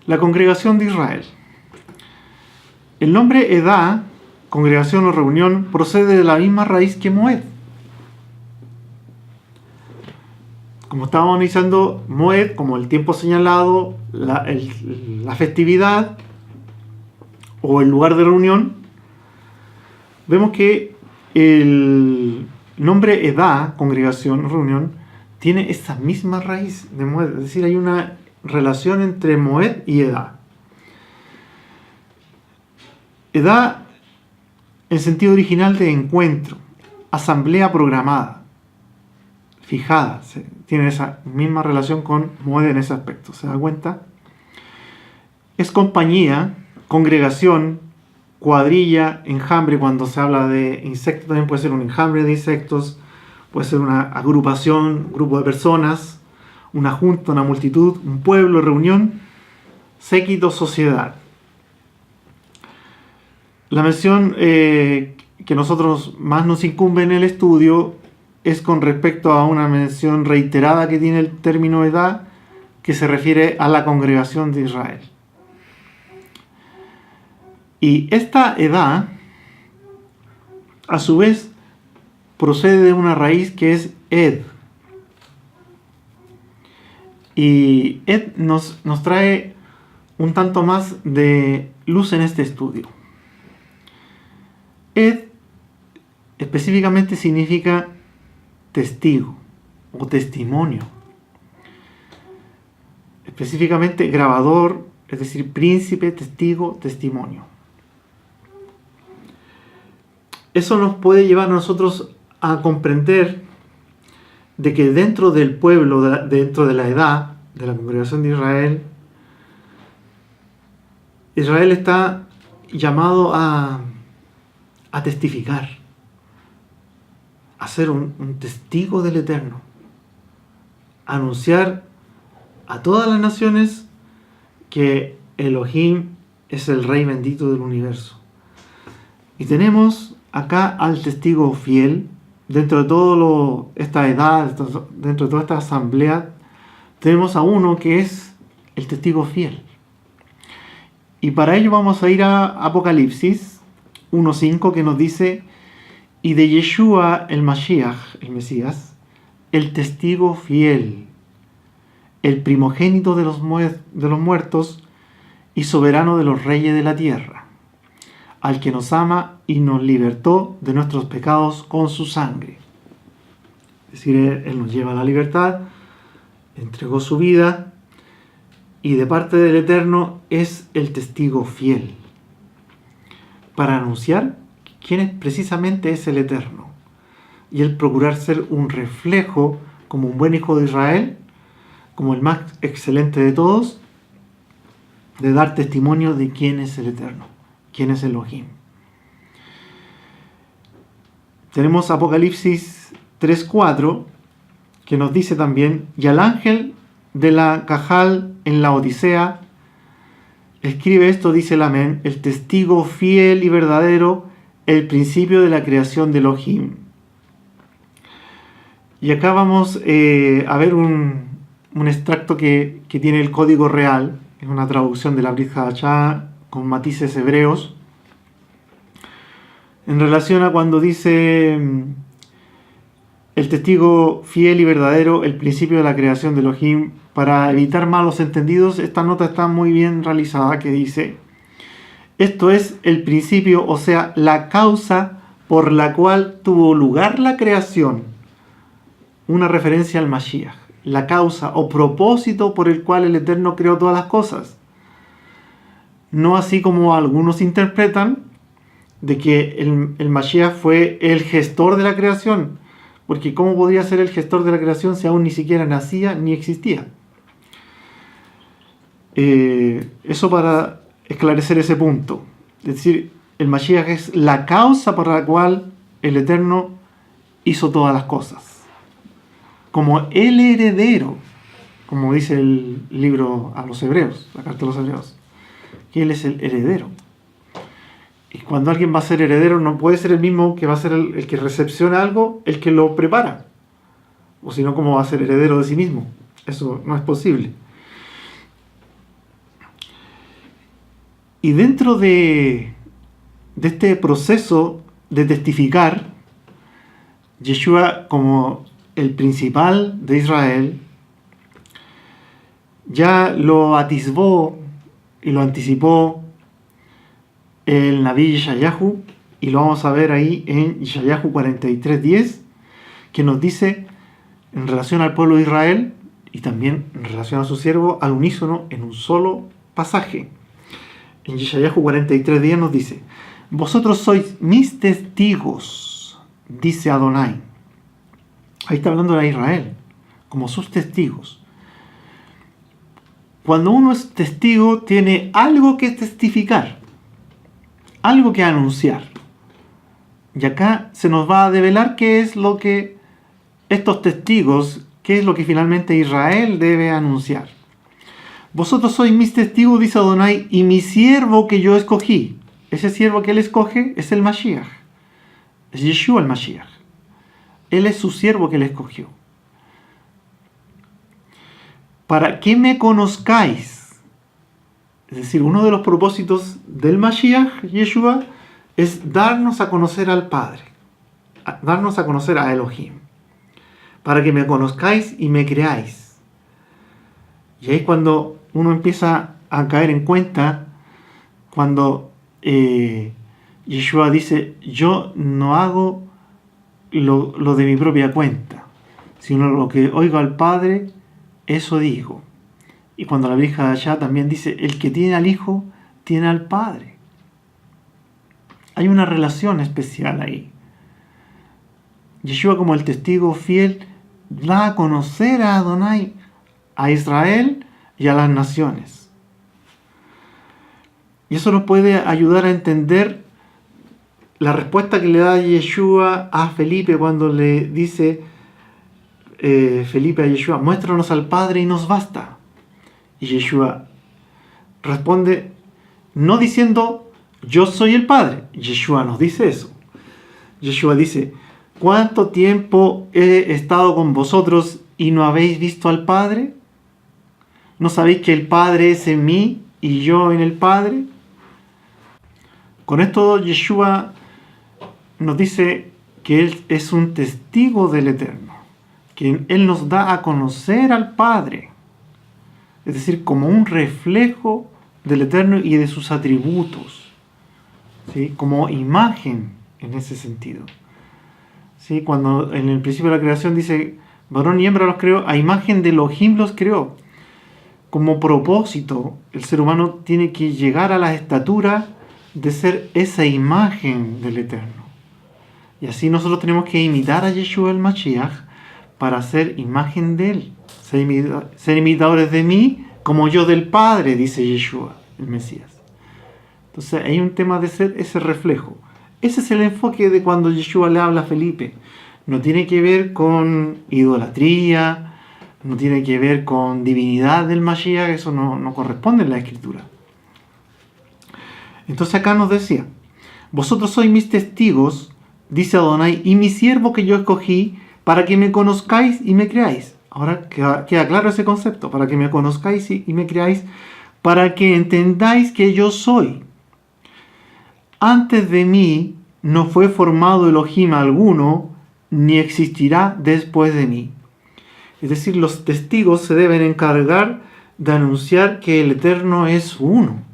La congregación de Israel. El nombre Edá, congregación o reunión, procede de la misma raíz que Moed. Como estábamos analizando, Moed, como el tiempo señalado, la festividad o el lugar de reunión, vemos que el nombre Edá, congregación o reunión, tiene esa misma raíz de Moed. Es decir, hay una relación entre Moed y Edá. Edá, en sentido original de encuentro, asamblea programada, fijada, tiene esa misma relación con Moed en ese aspecto. ¿Se da cuenta? Es compañía, congregación, cuadrilla, enjambre. Cuando se habla de insectos también puede ser un enjambre de insectos, puede ser una agrupación, grupo de personas, una junta, una multitud, un pueblo, reunión, séquito, sociedad. La mención que nosotros más nos incumbe en el estudio es con respecto a una mención reiterada que tiene el término Edá, que se refiere a la congregación de Israel. Y esta Edá, a su vez, procede de una raíz que es Ed. Y Ed nos trae un tanto más de luz en este estudio. Ed específicamente significa testigo o testimonio. Específicamente grabador, es decir, príncipe, testigo, testimonio. Eso nos puede llevar a nosotros a comprender de que dentro del pueblo, dentro de la edad de la congregación de Israel, Israel está llamado a testificar, a ser un testigo del Eterno, a anunciar a todas las naciones que Elohim es el Rey bendito del universo. Y tenemos acá al testigo fiel. Dentro de toda esta edad, dentro de toda esta asamblea, tenemos a uno que es el testigo fiel. Y para ello vamos a ir a Apocalipsis 1.5, que nos dice: y de Yeshua el Mashiach, el Mesías, el testigo fiel, el primogénito de los muertos y soberano de los reyes de la tierra, al que nos ama y nos libertó de nuestros pecados con su sangre. Es decir, Él nos lleva a la libertad, entregó su vida, y de parte del Eterno es el testigo fiel, para anunciar quién precisamente es el Eterno, y el procurar ser un reflejo, como un buen hijo de Israel, como el más excelente de todos, de dar testimonio de quién es el Eterno, quién es Elohim. Tenemos Apocalipsis 3.4, que nos dice también: y al ángel de la Cajal en la Odisea escribe esto, dice el Amén, el testigo fiel y verdadero, el principio de la creación de Elohim. Y acá vamos a ver un extracto que tiene el código real, es una traducción de la Brit Hadashah con matices hebreos, en relación a cuando dice el testigo fiel y verdadero, el principio de la creación de Elohim. Para evitar malos entendidos, esta nota está muy bien realizada, que dice: esto es el principio, o sea, la causa por la cual tuvo lugar la creación. Una referencia al Mashiach. La causa o propósito por el cual el Eterno creó todas las cosas. No así como algunos interpretan, de que el Mashiach fue el gestor de la creación, porque ¿cómo podría ser el gestor de la creación si aún ni siquiera nacía ni existía? Eso para esclarecer ese punto. Es decir, el Mashiach es la causa por la cual el Eterno hizo todas las cosas, como el heredero, como dice el libro a los Hebreos, la carta a los Hebreos, que Él es el heredero. Y cuando alguien va a ser heredero, no puede ser el mismo que va a ser el que recepciona algo, el que lo prepara. O si no, ¿cómo va a ser heredero de sí mismo? Eso no es posible. Y dentro de este proceso de testificar, Yeshua, como el principal de Israel, ya lo atisbó y lo anticipó el Naví Yeshayahu, y lo vamos a ver ahí en Yeshayahu 43:10, que nos dice en relación al pueblo de Israel y también en relación a su siervo al unísono en un solo pasaje. En Yeshayahu 43:10 nos dice: vosotros sois mis testigos, dice Adonai. Ahí está hablando de Israel, como sus testigos. Cuando uno es testigo, tiene algo que testificar, algo que anunciar. Y acá se nos va a develar qué es lo que estos testigos, qué es lo que finalmente Israel debe anunciar. Vosotros sois mis testigos, dice Adonai, y mi siervo que yo escogí. Ese siervo que él escoge es el Mashiach. Es Yeshua el Mashiach. Él es su siervo que él escogió. Para que me conozcáis. Es decir, uno de los propósitos del Mashiach, Yeshua, es darnos a conocer al Padre. Darnos a conocer a Elohim. Para que me conozcáis y me creáis. Y ahí es cuando uno empieza a caer en cuenta, cuando Yeshua dice: yo no hago lo de mi propia cuenta, sino lo que oigo al Padre, eso digo. Y cuando la Virgen allá también dice: el que tiene al Hijo, tiene al Padre. Hay una relación especial ahí. Yeshua, como el testigo fiel, da a conocer a Adonai, a Israel y a las naciones. Y eso nos puede ayudar a entender la respuesta que le da Yeshua a Felipe cuando le dice Felipe a Yeshua: muéstranos al Padre y nos basta. Y Yeshua responde no diciendo: yo soy el Padre. Yeshua nos dice eso. Yeshua dice: ¿cuánto tiempo he estado con vosotros y no habéis visto al Padre? ¿No sabéis que el Padre es en mí y yo en el Padre? Con esto Yeshua nos dice que Él es un testigo del Eterno, que Él nos da a conocer al Padre, es decir, como un reflejo del Eterno y de sus atributos, ¿sí? Como imagen en ese sentido. ¿Sí? Cuando en el principio de la creación dice: varón y hembra los creó, a imagen de Elohim los creó. Como propósito, el ser humano tiene que llegar a la estatura de ser esa imagen del Eterno. Y así nosotros tenemos que imitar a Yeshua el Mashiach para ser imagen de Él. Ser imitadores de mí como yo del Padre, dice Yeshua, el Mesías. Entonces hay un tema de ser ese reflejo. Ese es el enfoque de cuando Yeshua le habla a Felipe. No tiene que ver con idolatría, no tiene que ver con divinidad del Mashiach, eso no corresponde en la Escritura. Entonces acá nos decía: vosotros sois mis testigos, dice Adonai, y mi siervo que yo escogí, para que me conozcáis y me creáis. Ahora queda claro ese concepto: para que me conozcáis y me creáis, para que entendáis que yo soy. Antes de mí no fue formado Elohim alguno, ni existirá después de mí. Es decir, los testigos se deben encargar de anunciar que el Eterno es uno.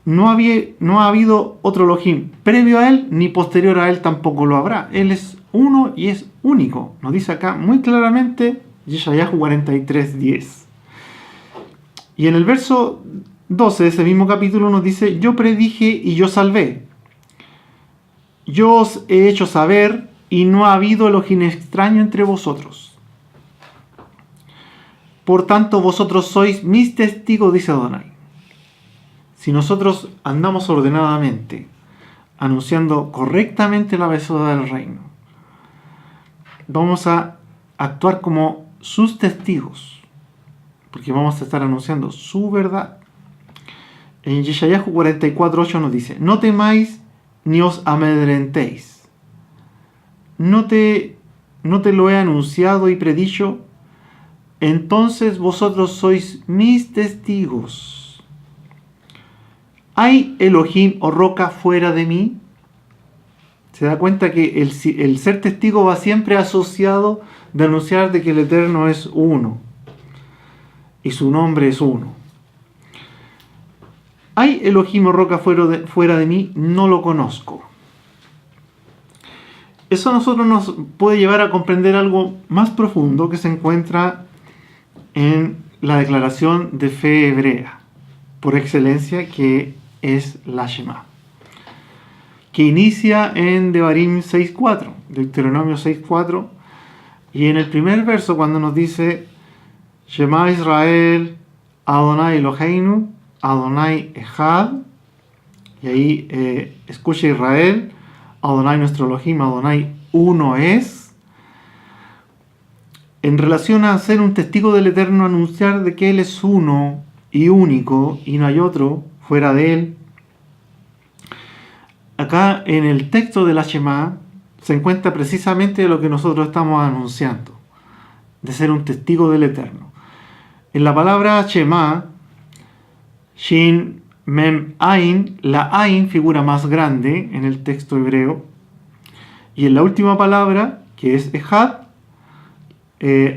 No ha habido otro Elohim previo a Él, ni posterior a Él tampoco lo habrá. Él es uno y es único. Nos dice acá muy claramente Yeshayahu 43:10. Y en el verso 12 de ese mismo capítulo nos dice: yo predije y yo salvé. Yo os he hecho saber y no ha habido Elohim extraño entre vosotros. Por tanto, vosotros sois mis testigos, dice Adonai. Si nosotros andamos ordenadamente, anunciando correctamente la verdad del reino, vamos a actuar como sus testigos, porque vamos a estar anunciando su verdad. En Yeshayahu 44:8 nos dice: no temáis ni os amedrentéis. No te lo he anunciado y predicho entonces vosotros sois mis testigos. ¿Hay Elohim o roca fuera de mí? Se da cuenta que el ser testigo va siempre asociado de anunciar de que el Eterno es uno y su nombre es uno. ¿Hay Elohim o roca fuera de mí? No lo conozco. Eso a nosotros nos puede llevar a comprender algo más profundo que se encuentra en la declaración de fe hebrea, por excelencia, que es la Shema, que inicia en Devarim 6.4, Deuteronomio 6.4, y en el primer verso cuando nos dice Shema Israel, Adonai Eloheinu, Adonai Echad, y ahí escucha Israel, Adonai nuestro Elohim, Adonai uno es. En relación a ser un testigo del Eterno, anunciar de que Él es uno y único y no hay otro fuera de Él. Acá en el texto de la Shema se encuentra precisamente lo que nosotros estamos anunciando, de ser un testigo del Eterno. En la palabra Shema, Shin Mem Ain, la Ain figura más grande en el texto hebreo, y en la última palabra, que es Echad,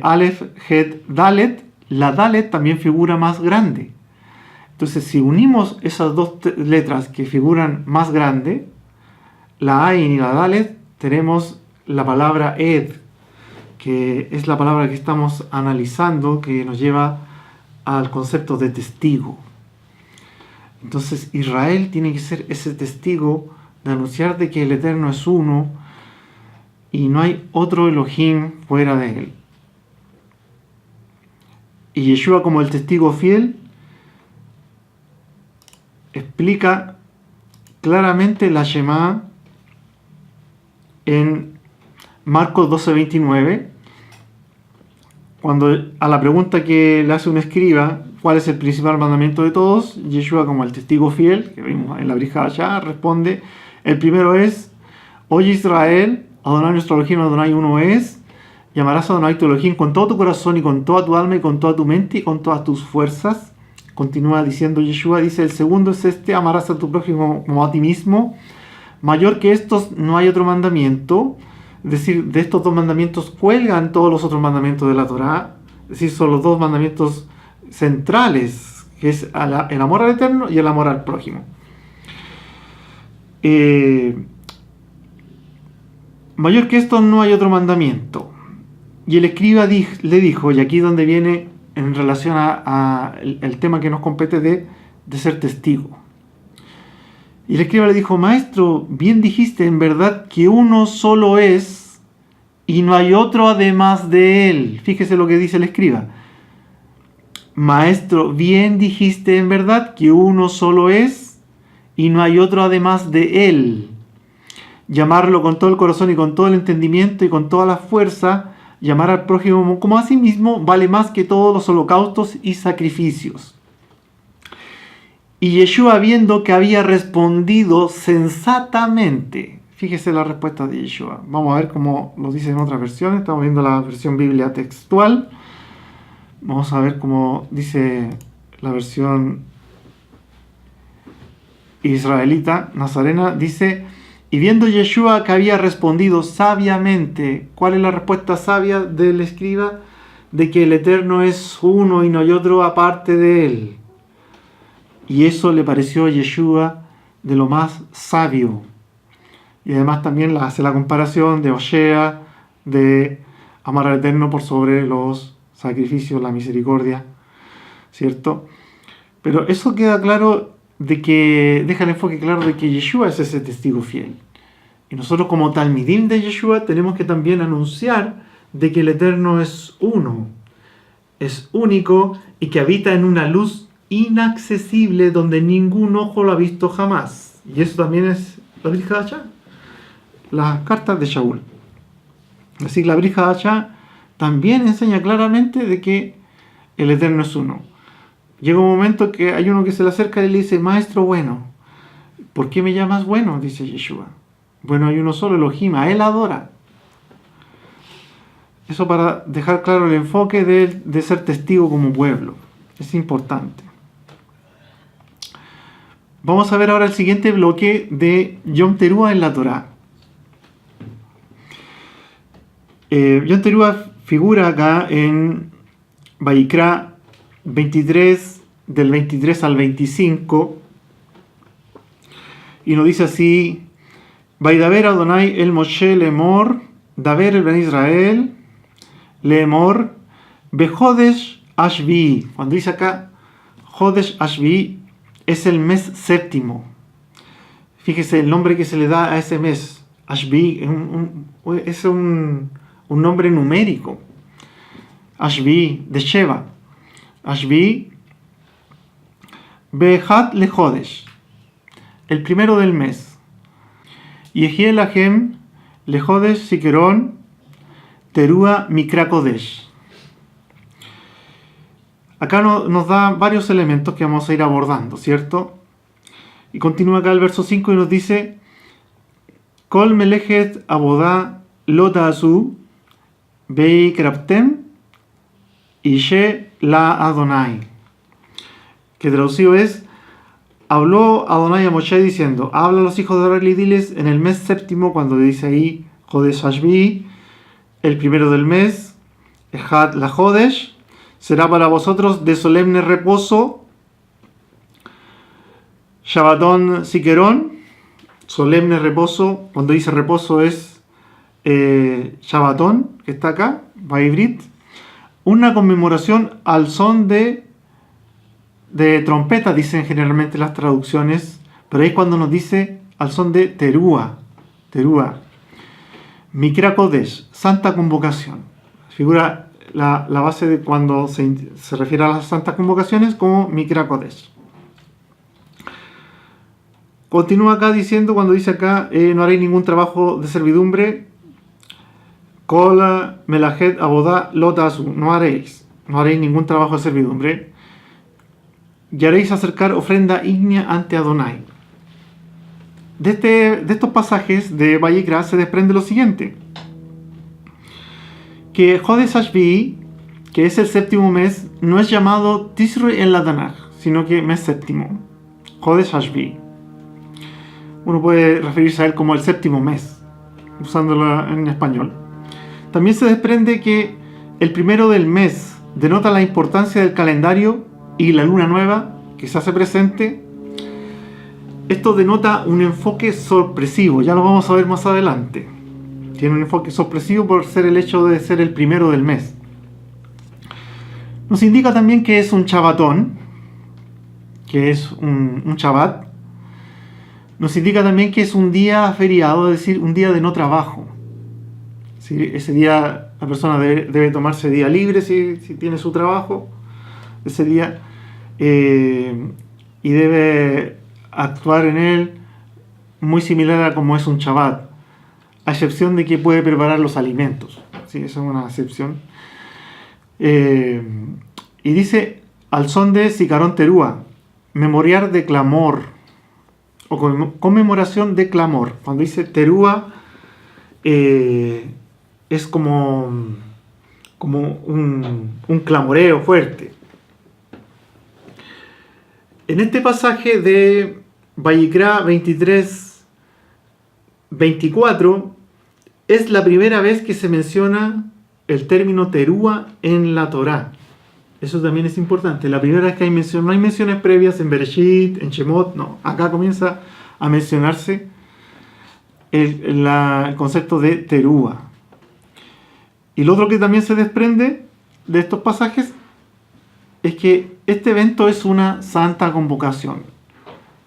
Aleph, Het, Dalet, la Dalet también figura más grande. Entonces, si unimos esas dos letras que figuran más grande, la Ain y la Dalet, tenemos la palabra Ed, que es la palabra que estamos analizando, que nos lleva al concepto de testigo. Entonces Israel tiene que ser ese testigo de anunciar de que el Eterno es uno y no hay otro Elohim fuera de él. Y Yeshua, como el testigo fiel, explica claramente la Shema en Marcos 12:29, cuando a la pregunta que le hace un escriba, ¿cuál es el principal mandamiento de todos? Yeshua, como el testigo fiel, que vimos en la Brit Hadashah, responde, el primero es, oye Israel, Adonai nuestro Elohim, Adonai uno es, llamarás a Adonai tu Elohim con todo tu corazón y con toda tu alma y con toda tu mente y con todas tus fuerzas. Continúa diciendo Yeshua, dice, el segundo es este, amarás a tu prójimo como a ti mismo. Mayor que estos no hay otro mandamiento. Es decir, de estos dos mandamientos cuelgan todos los otros mandamientos de la Torá. Es decir, son los dos mandamientos centrales, que es el amor al Eterno y el amor al prójimo. Mayor que esto no hay otro mandamiento. Y el escriba le dijo, y aquí es donde viene en relación a el tema que nos compete de ser testigo. Y el escriba le dijo, maestro, bien dijiste en verdad que uno solo es y no hay otro además de él. Fíjese lo que dice el escriba. Maestro, bien dijiste en verdad que uno solo es y no hay otro además de él. Llamarlo con todo el corazón y con todo el entendimiento y con toda la fuerza, llamar al prójimo como a sí mismo, vale más que todos los holocaustos y sacrificios. Y Yeshua, viendo que había respondido sensatamente, fíjese la respuesta de Yeshua. Vamos a ver cómo lo dice en otras versiones. Estamos viendo la versión Biblia textual. Vamos a ver cómo dice la versión israelita, nazarena. Dice, y viendo Yeshua que había respondido sabiamente. ¿Cuál es la respuesta sabia del escriba? De que el Eterno es uno y no hay otro aparte de él. Y eso le pareció a Yeshua de lo más sabio. Y además también hace la comparación de Osea, de amar al Eterno por sobre los sacrificios, la misericordia, ¿cierto? Pero eso queda claro de que, deja el enfoque claro de que Yeshua es ese testigo fiel. Y nosotros como Talmidim de Yeshua tenemos que también anunciar de que el Eterno es uno, es único y que habita en una luz inaccesible donde ningún ojo lo ha visto jamás. Y eso también es la Brit Hadashah, las cartas de Shaul. Así que la Brit Hadashah también enseña claramente de que el Eterno es uno. Llega un momento que hay uno que se le acerca y le dice, maestro bueno, ¿por qué me llamas bueno? Dice Yeshua. Bueno, hay uno solo, Elohim, a él adora. Eso para dejar claro el enfoque de ser testigo como pueblo. Es importante. Vamos a ver ahora el siguiente bloque de Yom Teruah en la Torá. Yom Teruah figura acá en Vayikra 23, del 23 al 25, y nos dice así: Vaidaber Adonai el Moshe lemor, daber el Ben Israel, lemor, bejodesh ashvi. Cuando dice acá Jodesh ashvi, es el mes séptimo. Fíjese el nombre que se le da a ese mes. Ashvi es un nombre numérico. Ashvi de Sheva. Ashvi Behat le Jodesh, el primero del mes. Yehiel Lahem le Jodesh Sikeron Teruah Mikra Kodesh. Acá nos da varios elementos que vamos a ir abordando, ¿cierto? Y continúa acá el verso 5 y nos dice: Kol melechet abodá lo ta'asu bei kraptem ishe la Adonai. Que traducido es: habló Adonai a Moshe diciendo, habla a los hijos de Israel y diles en el mes séptimo, cuando dice ahí Jodesh Ashvi, el primero del mes, Ejad la Jodesh, será para vosotros de solemne reposo. Shabbatón Sikerón, solemne reposo. Cuando dice reposo es Shabbatón, que está acá, Vaivrit. Una conmemoración al son de trompeta, dicen generalmente las traducciones, pero ahí es cuando nos dice al son de Teruah. Mikra Kodesh, santa convocación. Figura la base de cuando se refiere a las santas convocaciones como Mikra Kodesh. Continúa acá diciendo, cuando dice acá, no haréis ningún trabajo de servidumbre. Kol melajet abodá lo ta'asu, no haréis ningún trabajo de servidumbre. Y haréis acercar ofrenda ígnea ante Adonai. De estos pasajes de Vayikra se desprende lo siguiente: que Jodesh Ashvi, que es el séptimo mes, no es llamado Tishrei en la Tanaj, sino que mes séptimo. Jodesh Ashvi. Uno puede referirse a él como el séptimo mes, usándolo en español. También se desprende que el primero del mes denota la importancia del calendario y la luna nueva que se hace presente. Esto denota un enfoque sorpresivo, ya lo vamos a ver más adelante. Tiene un enfoque sorpresivo por ser el hecho de ser el primero del mes. Nos indica también que es un Shabbatón, que es un Shabbat. Nos indica también que es un día feriado, es decir, un día de no trabajo. ¿Sí? Ese día la persona debe tomarse día libre si tiene su trabajo ese día, y debe actuar en él muy similar a como es un Shabbat, a excepción de que puede preparar los alimentos. ¿Sí? Esa es una excepción. Y dice al son de Sicarón Teruah, memoriar de clamor o conmemoración de clamor. Cuando dice Teruah, es como un clamoreo fuerte. En este pasaje de Vayikra 23-24 es la primera vez que se menciona el término Teruah en la Torá. Eso también es importante. La primera vez que hay mención, no hay menciones previas en Bereshit, en Shemot, no. Acá comienza a mencionarse el concepto de Teruah. Y lo otro que también se desprende de estos pasajes es que este evento es una santa convocación.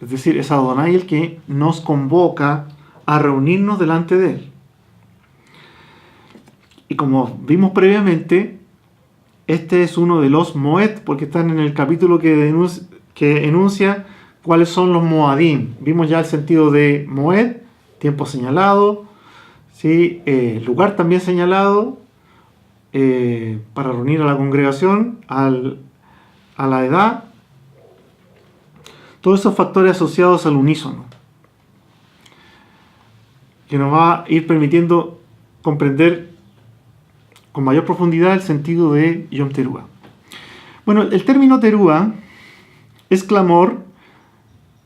Es decir, es Adonai el que nos convoca a reunirnos delante de él. Y como vimos previamente, este es uno de los Moed, porque están en el capítulo que enuncia cuáles son los Moadim. Vimos ya el sentido de Moed, tiempo señalado, ¿sí? Lugar también señalado, para reunir a la congregación, a la edad, todos esos factores asociados al unísono, que nos va a ir permitiendo comprender con mayor profundidad el sentido de Yom Teruah. Bueno, el término Teruah es clamor,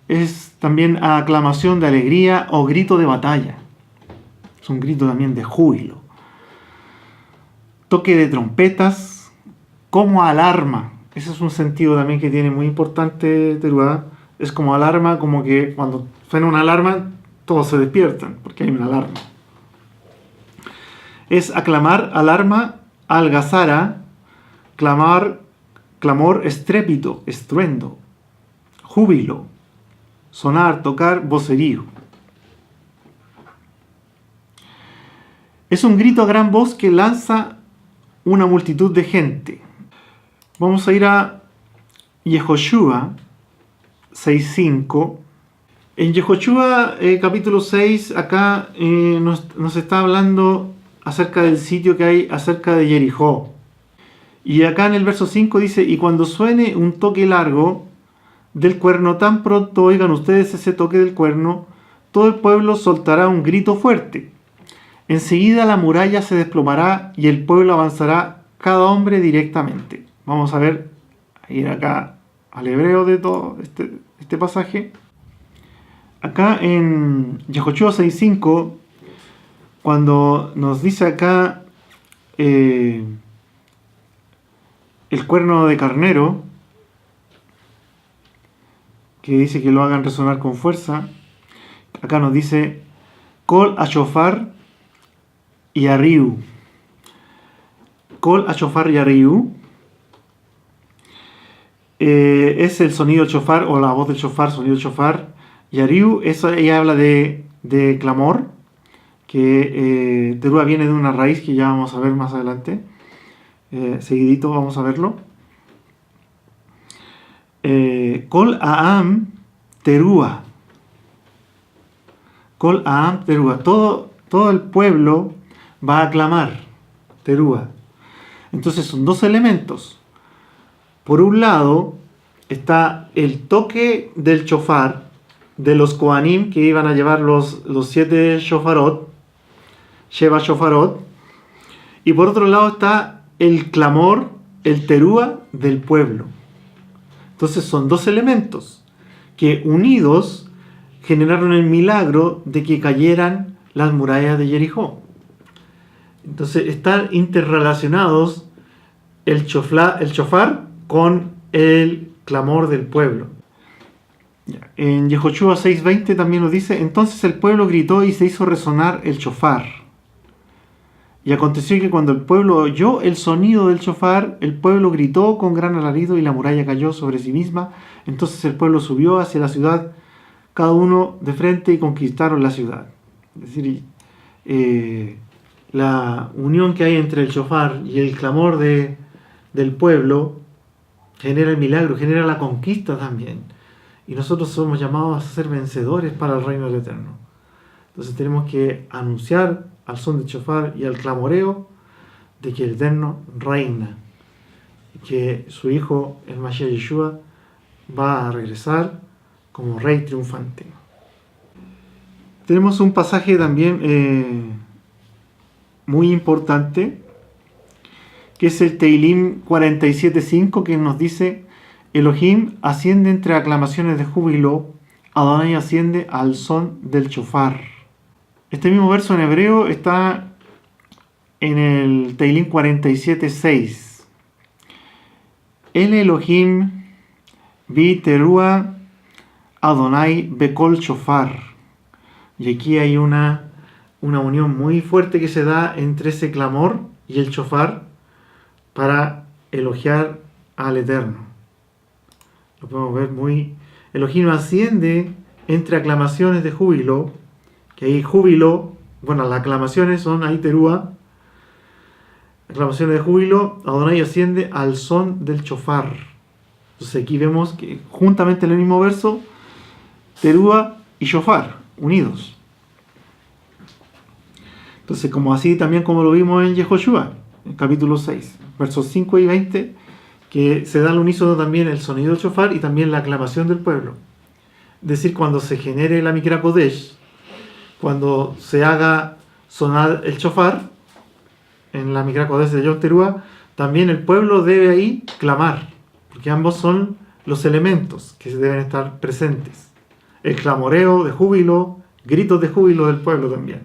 es también aclamación de alegría o grito de batalla. Es un grito también de júbilo. Toque de trompetas como alarma. Ese es un sentido también que tiene muy importante Teruah. Es como alarma, como que cuando suena una alarma todos se despiertan porque hay una alarma. Es aclamar, alarma, algazara, clamor, estrépito, estruendo, júbilo, sonar, tocar, vocerío. Es un grito a gran voz que lanza una multitud de gente. Vamos a ir a Yehoshua 6.5. En Yehoshua capítulo 6, acá nos está hablando acerca del sitio que hay acerca de Jericó. Y acá en el verso 5 dice: y cuando suene un toque largo del cuerno, tan pronto oigan ustedes ese toque del cuerno, todo el pueblo soltará un grito fuerte. Enseguida la muralla se desplomará y el pueblo avanzará, cada hombre directamente. Vamos a ver, ir acá al hebreo de todo este pasaje. Acá en Yehoshua 6.5, cuando nos dice acá el cuerno de carnero, que dice que lo hagan resonar con fuerza, acá nos dice Kol Ashofar y Ariu. Kol Ashofar y Ariu es el sonido del shofar o la voz del shofar, sonido del shofar. Y Ariu, eso ella habla de clamor, que Teruah viene de una raíz que ya vamos a ver más adelante. Seguidito vamos a verlo. Kol Aam Teruah. Kol Aam Teruah. Todo el pueblo va a clamar Teruah. Entonces son dos elementos. Por un lado está el toque del shofar de los Kohanim que iban a llevar los 7 shofarot, Sheva shofarot, y por otro lado está el clamor, el Teruah del pueblo. Entonces son dos elementos que unidos generaron el milagro de que cayeran las murallas de Jericó. Entonces están interrelacionados el shofar con el clamor del pueblo. En Yehoshua 6.20 también nos dice: entonces el pueblo gritó y se hizo resonar el shofar. Y aconteció que cuando el pueblo oyó el sonido del shofar, el pueblo gritó con gran alarido y la muralla cayó sobre sí misma. Entonces el pueblo subió hacia la ciudad, cada uno de frente, y conquistaron la ciudad. Es decir, la unión que hay entre el shofar y el clamor del pueblo genera el milagro, genera la conquista también. Y nosotros somos llamados a ser vencedores para el reino del Eterno. Entonces tenemos que anunciar al son del shofar y al clamoreo de que el Eterno reina, y que su Hijo, el Mashiach Yeshua, va a regresar como Rey triunfante. Tenemos un pasaje también muy importante, que es el Teilim 47.5, que nos dice: Elohim asciende entre aclamaciones de júbilo, Adonai asciende al son del shofar. Este mismo verso en hebreo está en el Teilim 47.6. El Elohim vi Teruah Adonai bekol shofar. Y aquí hay una unión muy fuerte que se da entre ese clamor y el shofar para elogiar al Eterno. Lo podemos ver muy... Elohim asciende entre aclamaciones de júbilo, que hay júbilo, bueno, las aclamaciones son ahí Teruah, aclamaciones de júbilo, Adonai asciende al son del shofar. Entonces aquí vemos que juntamente en el mismo verso, Teruah y shofar, unidos. Entonces, como así también como lo vimos en Yehoshua, en capítulo 6, versos 5 y 20, que se da al unísono también el sonido del shofar y también la aclamación del pueblo. Es decir, cuando se genere la Mikra Kodesh, cuando se haga sonar el shofar, en la Mikra Kodesh de Yom Teruah, también el pueblo debe ahí clamar, porque ambos son los elementos que deben estar presentes. El clamoreo de júbilo, gritos de júbilo del pueblo también.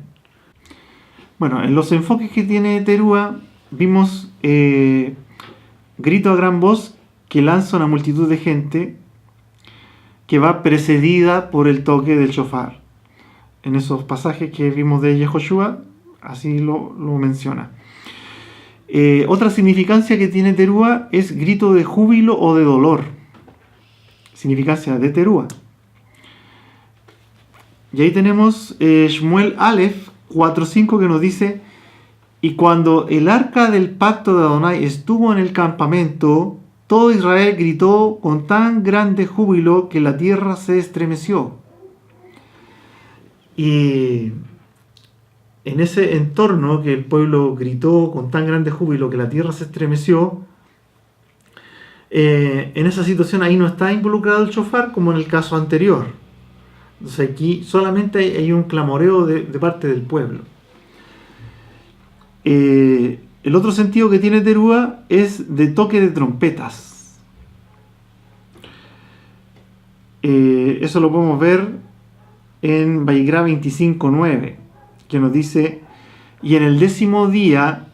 Bueno, en los enfoques que tiene Teruah vimos grito a gran voz que lanza una multitud de gente que va precedida por el toque del shofar. En esos pasajes que vimos de Yehoshua, así lo menciona. Otra significancia que tiene Teruah es grito de júbilo o de dolor. Significancia de Teruah. Y ahí tenemos Shmuel Aleph 4.5 que nos dice: y cuando el arca del pacto de Adonai estuvo en el campamento, todo Israel gritó con tan grande júbilo que la tierra se estremeció. Y en ese entorno que el pueblo gritó con tan grande júbilo que la tierra se estremeció, en esa situación ahí no está involucrado el shofar como en el caso anterior. Entonces aquí solamente hay un clamoreo de parte del pueblo. El otro sentido que tiene Teruah es de toque de trompetas. Eso lo podemos ver en Vayikra 25.9, que nos dice: y en el 10º día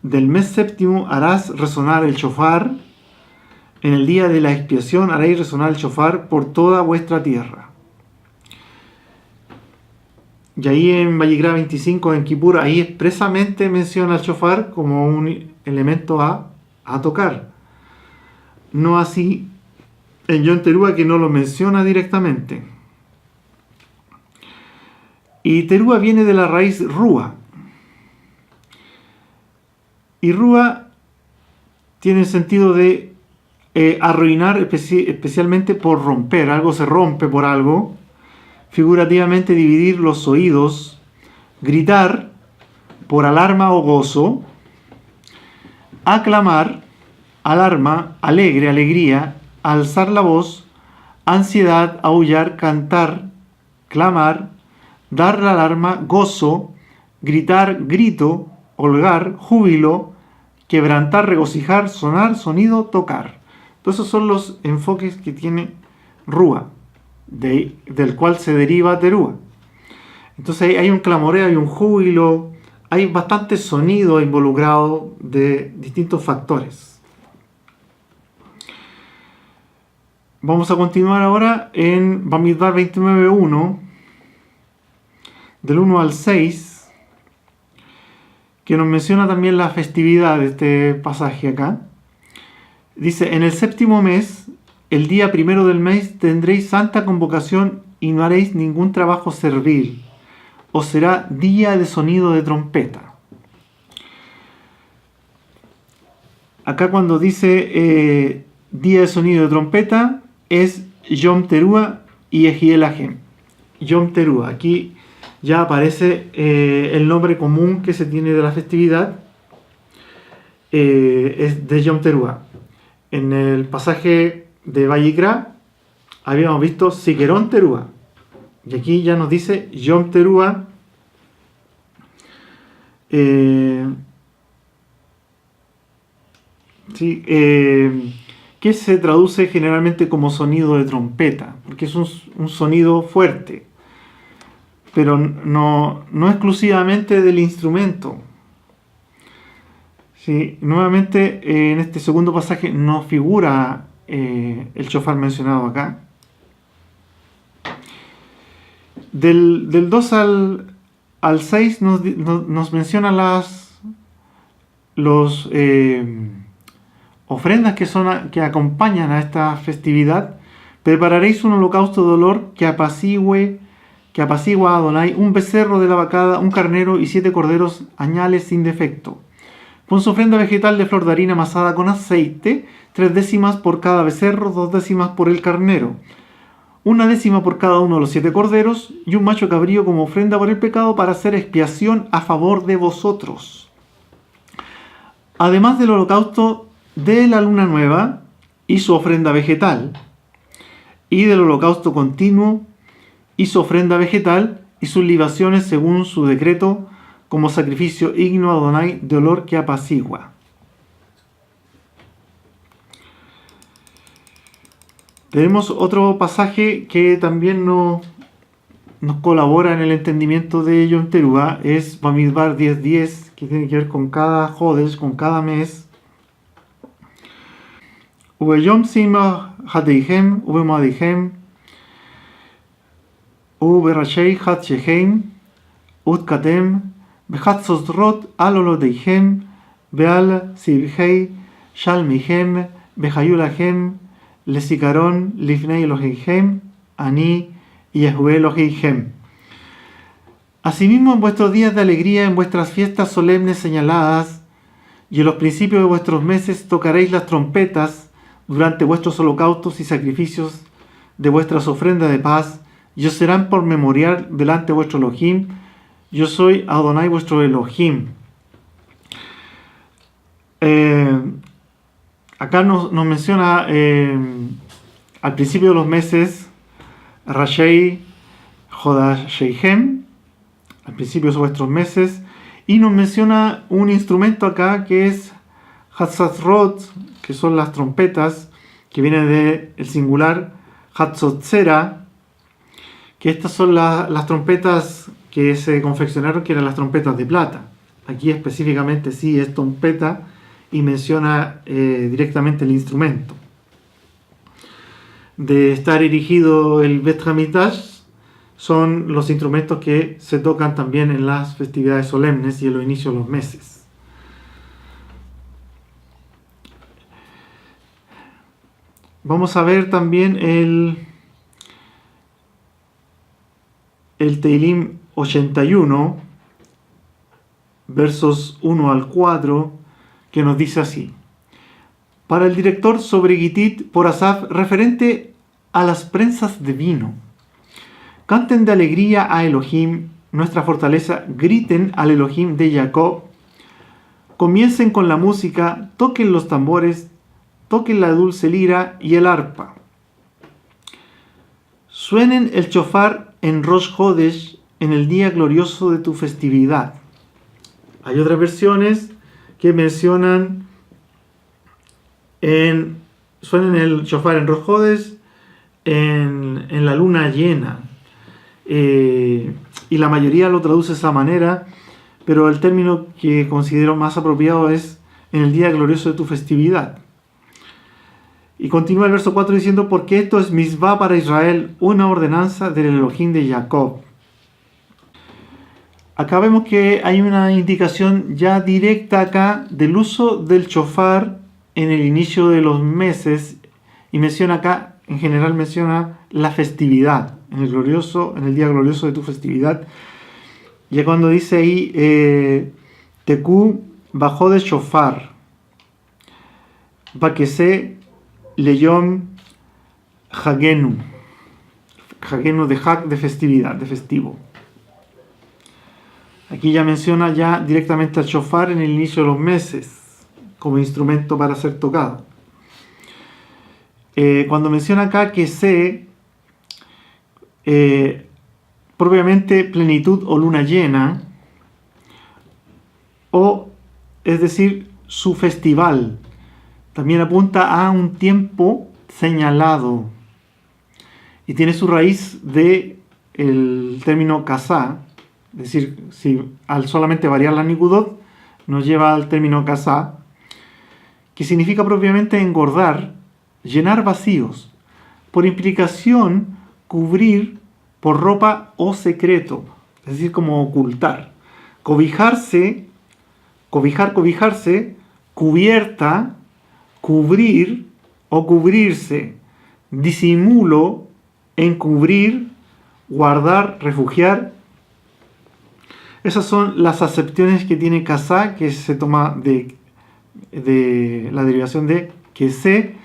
del mes séptimo harás resonar el shofar, en el día de la expiación haréis resonar el shofar por toda vuestra tierra. Y ahí en Vayikra 25, en Kippur, ahí expresamente menciona el shofar como un elemento a tocar. No así en Yom Teruah, que no lo menciona directamente. Y Teruah viene de la raíz Rúa. Y Rúa tiene el sentido de arruinar, especialmente por romper. Algo se rompe por algo. Figurativamente dividir los oídos, gritar por alarma o gozo, aclamar, alarma, alegre, alegría, alzar la voz, ansiedad, aullar, cantar, clamar, dar la alarma, gozo, gritar, grito, holgar, júbilo, quebrantar, regocijar, sonar, sonido, tocar. Todos esos son los enfoques que tiene Rúa, del cual se deriva Teruah. Entonces hay un clamoreo, hay un júbilo, hay bastante sonido involucrado de distintos factores. Vamos a continuar ahora en Bamidbar 29.1, del 1 al 6, que nos menciona también la festividad de este pasaje acá. Dice: en el 7º mes, el día 1 del mes, tendréis santa convocación y no haréis ningún trabajo servil. Os será día de sonido de trompeta. Acá cuando dice día de sonido de trompeta, es Yom Teruah y Ejiel Ahem. Yom Teruah. Aquí ya aparece el nombre común que se tiene de la festividad. Es de Yom Teruah. En el pasaje de Vayikra habíamos visto Zikaron Teruah, y aquí ya nos dice Yom Teruah, que se traduce generalmente como sonido de trompeta, porque es un sonido fuerte, pero no exclusivamente del instrumento. Sí, nuevamente en este segundo pasaje no figura el shofar mencionado acá. Del 2 al 6 nos menciona las ofrendas que acompañan a esta festividad. Prepararéis un holocausto de dolor que apacigua a Adonai, un becerro de la vacada, un carnero y 7 corderos añales sin defecto. Pon su ofrenda vegetal de flor de harina amasada con aceite, 3 décimas por cada becerro, 2 décimas por el carnero, 1 décima por cada uno de los 7 corderos, y un macho cabrío como ofrenda por el pecado para hacer expiación a favor de vosotros. Además del holocausto de la luna nueva y su ofrenda vegetal, y del holocausto continuo y su ofrenda vegetal y sus libaciones según su decreto, como sacrificio digno a Adonai de olor que apacigua. Tenemos otro pasaje que también nos colabora en el entendimiento de Yom Teruah, es Bamidbar 10:10, que tiene que ver con cada Jodesh, con cada mes. Ubeyom Sima Hadeihem, Ubemoadeihem, Uberashei Hatshehem, Utkatem, Behatzosrot Alolodeihem, Beal Sibhei, Shalmihem, Behayulahem, Lesikaron, Lifnei Eloheihem, Ani, Yahweh Eloheihem. Asimismo, en vuestros días de alegría, en vuestras fiestas solemnes señaladas, y en los principios de vuestros meses tocaréis las trompetas durante vuestros holocaustos y sacrificios de vuestras ofrendas de paz, y os serán por memorial delante de vuestro Elohim. Yo soy Adonai vuestro Elohim. Acá nos menciona al principio de los meses Rashei Hodasheihem, al principio de vuestros meses, y nos menciona un instrumento acá que es Hatzazrot, que son las trompetas, que viene del singular Hatzotzera, que estas son las trompetas que se confeccionaron, que eran las trompetas de plata. Aquí específicamente sí es trompeta y menciona directamente el instrumento. De estar erigido el Bet Hamikdash, son los instrumentos que se tocan también en las festividades solemnes y en los inicios de los meses. Vamos a ver también el Teilim 81, versos 1 al 4, que nos dice así: para el director sobre Gitit por Asaf, referente a las prensas de vino. Canten de alegría a Elohim, nuestra fortaleza, griten al Elohim de Jacob. Comiencen con la música, toquen los tambores, toquen la dulce lira y el arpa. Suenen el shofar en Rosh Hodesh, en el día glorioso de tu festividad. Hay otras versiones que mencionan suenen el shofar en Rosh Hodesh, en la luna llena. Y la mayoría lo traduce de esa manera, pero el término que considero más apropiado es en el día glorioso de tu festividad. Y continúa el verso 4 diciendo: porque esto es misvá para Israel, una ordenanza del Elohim de Jacob. Acá vemos que hay una indicación ya directa acá del uso del shofar en el inicio de los meses, y menciona acá, en general menciona la festividad, en el día glorioso de tu festividad. Ya cuando dice ahí Teku bajó de shofar, Bakese Leyom Hagenu de Hag, de festividad, de festivo. Aquí ya menciona ya directamente al shofar en el inicio de los meses como instrumento para ser tocado. Cuando menciona acá que propiamente plenitud o luna llena, o es decir, su festival, también apunta a un tiempo señalado y tiene su raíz de el término kasá, es decir, si al solamente variar la nikudot nos lleva al término kasá, que significa propiamente engordar, llenar vacíos, por implicación cubrir por ropa o secreto, es decir, como ocultar, cobijarse, cubierta, cubrir o cubrirse, disimulo, encubrir, guardar, refugiar. Esas son las acepciones que tiene kasá, que se toma de la derivación de kesé.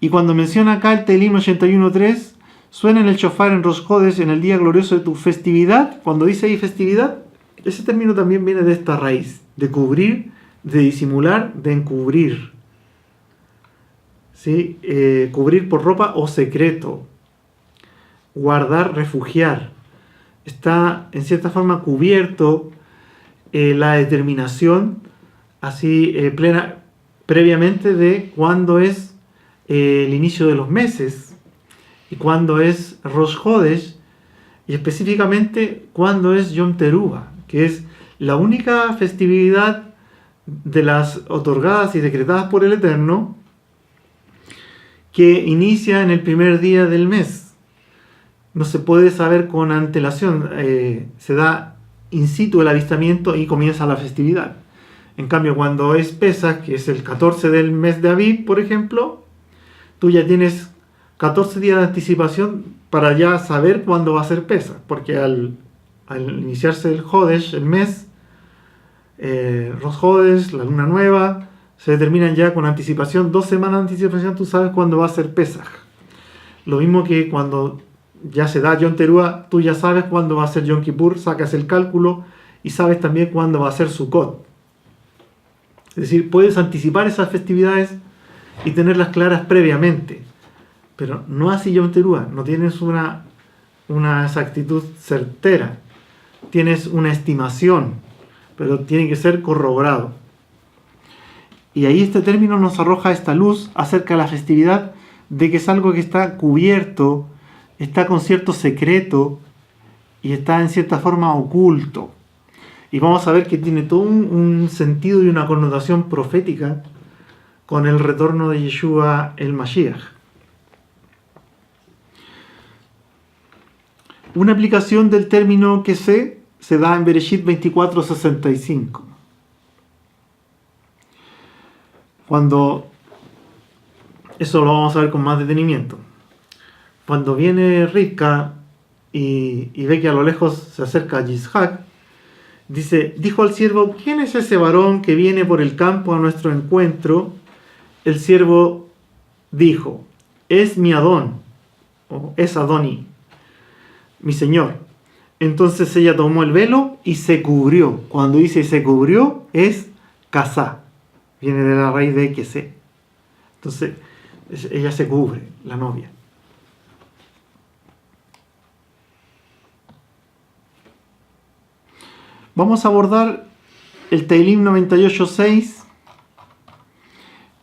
Y cuando menciona acá el Teilim 81.3, suena en el shofar en Rosh Hodesh, en el día glorioso de tu festividad. Cuando dice ahí festividad, ese término también viene de esta raíz, de cubrir, de disimular, de encubrir. ¿Sí? Cubrir por ropa o secreto. Guardar, refugiar. Está en cierta forma cubierto, la determinación así previamente de cuándo es el inicio de los meses y cuándo es Rosh Hodesh, y específicamente cuándo es Yom Teruah, que es la única festividad de las otorgadas y decretadas por el Eterno que inicia en el primer día del mes. No se puede saber con antelación, se da in situ el avistamiento y comienza la festividad. En cambio, cuando es Pesach, que es el 14 del mes de Aviv, por ejemplo, tú ya tienes 14 días de anticipación para ya saber cuándo va a ser Pesach, porque al iniciarse el Hodesh, el mes, Rosh Hodesh, la luna nueva, se determinan ya con anticipación, 2 semanas de anticipación, tú sabes cuándo va a ser Pesach. Lo mismo que cuando ya se da Yom Teruah, tú ya sabes cuándo va a ser Yom Kippur, sacas el cálculo y sabes también cuándo va a ser Sukkot. Es decir, puedes anticipar esas festividades y tenerlas claras previamente, pero no así Yom Teruah, no tienes una exactitud certera, tienes una estimación, pero tiene que ser corroborado. Y ahí este término nos arroja esta luz acerca de la festividad, de que es algo que está cubierto, está con cierto secreto y está en cierta forma oculto. Y vamos a ver que tiene todo un sentido y una connotación profética con el retorno de Yeshua el Mashiach. Una aplicación del término que se da en Bereshit 24:65. Cuando, eso lo vamos a ver con más detenimiento. Cuando viene Rivka y ve que a lo lejos se acerca a Yitzhak, dice, dijo al siervo, ¿quién es ese varón que viene por el campo a nuestro encuentro? El siervo dijo, es mi Adón, o es Adoni, mi señor. Entonces ella tomó el velo y se cubrió. Cuando dice se cubrió, es casá. Viene de la raíz de quesé. Entonces ella se cubre, la novia. Vamos a abordar el Teilim 98.6,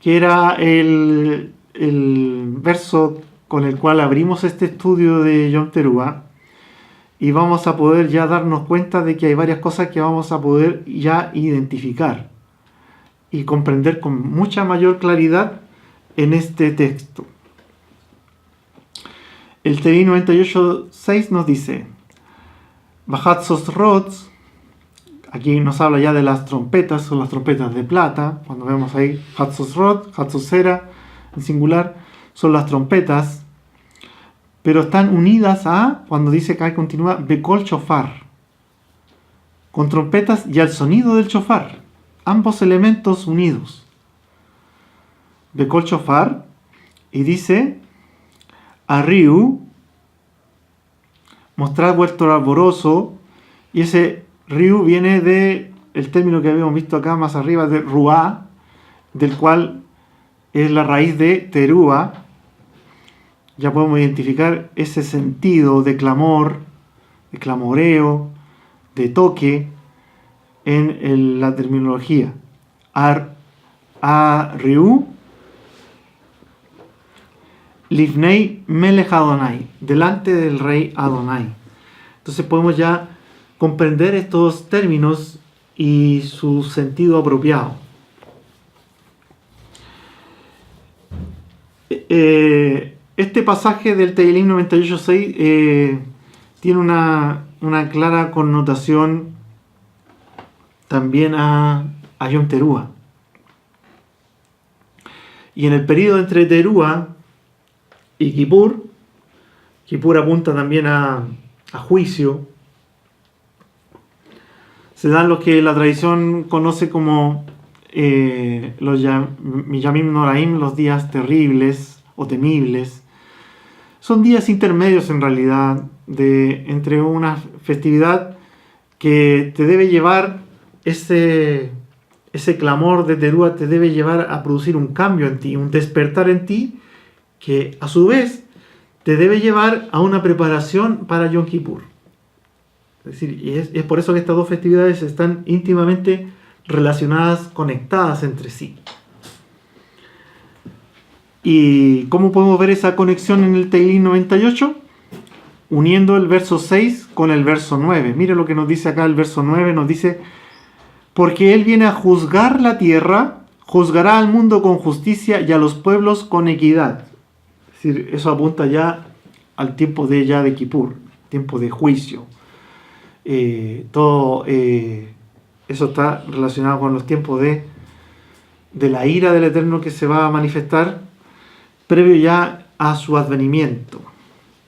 que era el verso con el cual abrimos este estudio de Yom Teruah, y vamos a poder ya darnos cuenta de que hay varias cosas que vamos a poder ya identificar y comprender con mucha mayor claridad en este texto. El Teilim 98.6 nos dice, Bajat Sosrot. Aquí nos habla ya de las trompetas, son las trompetas de plata. Cuando vemos ahí Hatzosrot, Hatzosera, en singular, son las trompetas. Pero están unidas a, cuando dice que continúa, Bekol Shofar, con trompetas y al sonido del shofar. Ambos elementos unidos. Bekol Shofar, y dice, Arriu, mostrar vuestro alborozo, y ese Riu viene de el término que habíamos visto acá más arriba de Ruá, del cual es la raíz de Terúa. Ya podemos identificar ese sentido de clamor, de clamoreo, de toque en la terminología. Riu, Livnei Melech Adonai, delante del rey Adonai. Entonces podemos ya comprender estos términos y su sentido apropiado. Este pasaje del Teilim 98.6 tiene una clara connotación también a Yom Teruah. Y en el periodo entre Teruah y Kippur, Kippur apunta también a juicio, se dan lo que la tradición conoce como los Yamim Noraim, los días terribles o temibles. Son días intermedios en realidad entre una festividad que te debe llevar, ese clamor de Teruah te debe llevar a producir un cambio en ti, un despertar en ti, que a su vez te debe llevar a una preparación para Yom Kippur. Es decir, y es por eso que estas dos festividades están íntimamente relacionadas, conectadas entre sí. ¿Y cómo podemos ver esa conexión en el Teilín 98? Uniendo el verso 6 con el verso 9. Mire lo que nos dice acá el verso 9, nos dice: porque Él viene a juzgar la tierra, juzgará al mundo con justicia y a los pueblos con equidad. Es decir, eso apunta ya al tiempo de Kipur, tiempo de juicio. Eso está relacionado con los tiempos de la ira del Eterno que se va a manifestar previo ya a su advenimiento.